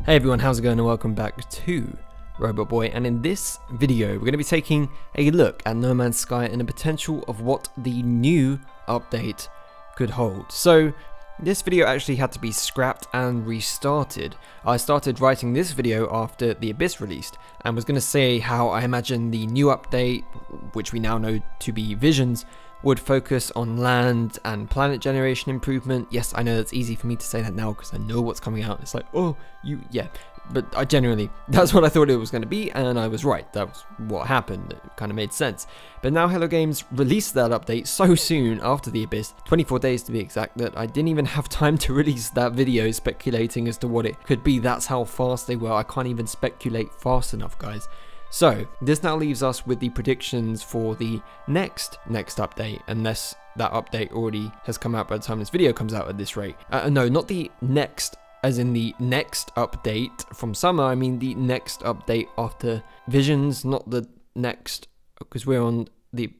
Hey everyone, how's it going and welcome back to ROBOTBOY, and in this video we're going to be taking a look at No Man's Sky and the potential of what the new update could hold. So this video actually had to be scrapped and restarted. I started writing this video after the Abyss released and was going to say how I imagine the new update, which we now know to be Visions, would focus on land and planet generation improvement. Yes, I know that's easy for me to say that now because I know what's coming out. It's like, oh, yeah. But I genuinely, that's what I thought it was going to be, and I was right. That was what happened. It kind of made sense. But now Hello Games released that update so soon after the Abyss, 24 days to be exact, that I didn't even have time to release that video speculating as to what it could be. That's how fast they were. I can't even speculate fast enough, guys. So this now leaves us with the predictions for the next update, unless that update already has come out by the time this video comes out at this rate. No, not the next, as in the next update from summer. I mean the next update after Visions, not the next, because we're on the...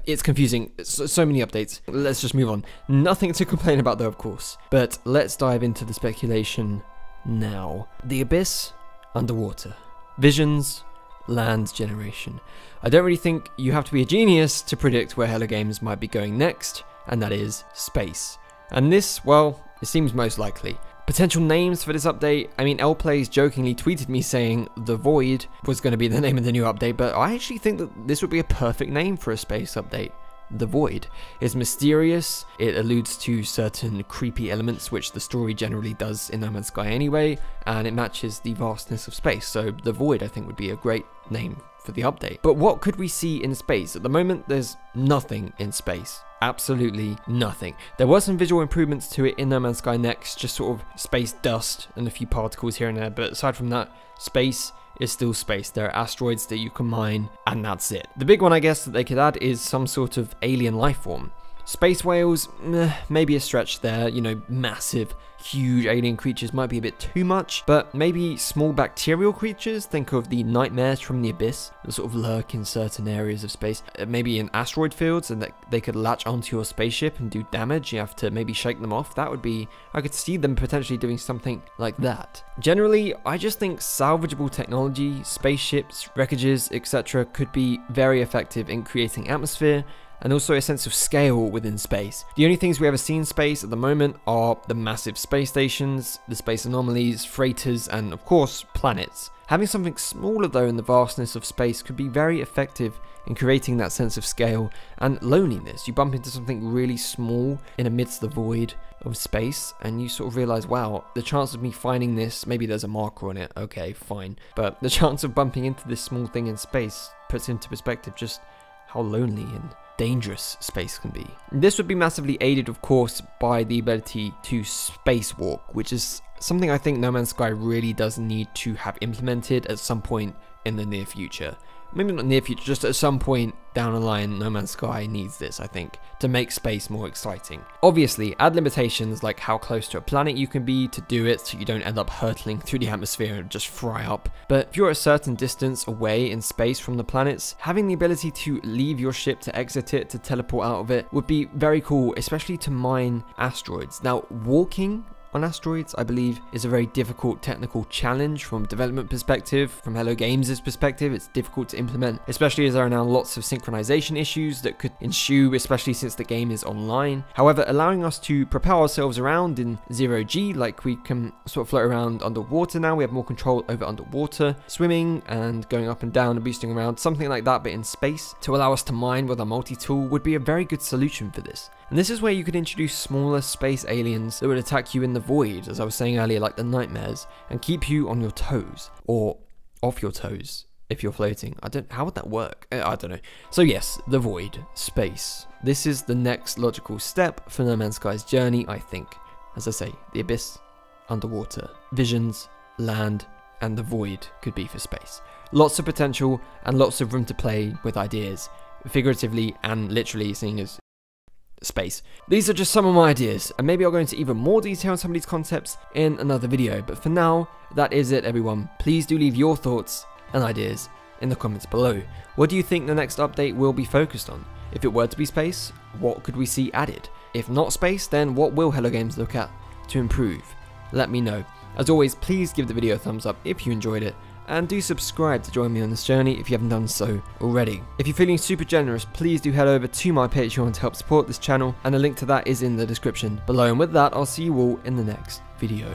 It's confusing. So many updates. Let's just move on. Nothing to complain about though, of course. But let's dive into the speculation now. The Abyss, underwater. Visions, land generation. I don't really think you have to be a genius to predict where Hello Games might be going next, and that is space. And this, well, it seems most likely. Potential names for this update, I mean, LPlays jokingly tweeted me saying The Void was going to be the name of the new update, but I actually think that this would be a perfect name for a space update. The Void is mysterious, it alludes to certain creepy elements which the story generally does in No Man's Sky anyway, and it matches the vastness of space, so The Void I think would be a great name for the update. But what could we see in space? At the moment there's nothing in space. Absolutely nothing. There were some visual improvements to it in No Man's Sky Next, just sort of space dust and a few particles here and there, but aside from that, space is still space. There are asteroids that you can mine, and that's it. The big one I guess that they could add is some sort of alien life form. Space whales, maybe a stretch there, you know, massive, huge alien creatures might be a bit too much, but maybe small bacterial creatures, think of the nightmares from the Abyss, that sort of lurk in certain areas of space, maybe in asteroid fields, and that they could latch onto your spaceship and do damage. You have to maybe shake them off. That would be, I could see them potentially doing something like that. Generally, I just think salvageable technology, spaceships, wreckages, etc. could be very effective in creating atmosphere, and also a sense of scale within space. The only things we ever see in space at the moment are the massive space stations, the space anomalies, freighters, and of course, planets. Having something smaller though in the vastness of space could be very effective in creating that sense of scale and loneliness. You bump into something really small in amidst the void of space and you sort of realize, wow, the chance of me finding this, maybe there's a marker on it, okay, fine. But the chance of bumping into this small thing in space puts into perspective just how lonely and dangerous space can be. This would be massively aided, of course, by the ability to spacewalk, which is something I think No Man's Sky really does need to have implemented at some point in the near future. Maybe not near future, just at some point down the line, No Man's Sky needs this, I think, to make space more exciting. Obviously, add limitations like how close to a planet you can be to do it so you don't end up hurtling through the atmosphere and just fry up. But if you're a certain distance away in space from the planets, having the ability to leave your ship to exit it, to teleport out of it, would be very cool, especially to mine asteroids. Now, walking on asteroids, I believe, is a very difficult technical challenge from a development perspective. From Hello Games' perspective, it's difficult to implement, especially as there are now lots of synchronization issues that could ensue, especially since the game is online. However, allowing us to propel ourselves around in 0G, like we can sort of float around underwater now, we have more control over underwater, swimming and going up and down and boosting around, something like that, but in space, to allow us to mine with our multi-tool would be a very good solution for this. And this is where you could introduce smaller space aliens that would attack you in the void, as I was saying earlier, like the nightmares, and keep you on your toes, or off your toes if you're floating. How would that work? I don't know. So yes, the void, space. This is the next logical step for No Man's Sky's journey, I think. As I say, the Abyss, underwater, Visions, land, and the void could be for space. Lots of potential and lots of room to play with ideas, figuratively and literally, seeing as space. These are just some of my ideas, and maybe I'll go into even more detail on some of these concepts in another video, but for now, that is it everyone. Please do leave your thoughts and ideas in the comments below. What do you think the next update will be focused on? If it were to be space, what could we see added? If not space, then what will Hello Games look at to improve? Let me know. As always, please give the video a thumbs up if you enjoyed it, and do subscribe to join me on this journey if you haven't done so already. If you're feeling super generous, please do head over to my Patreon to help support this channel, and a link to that is in the description below. And with that, I'll see you all in the next video.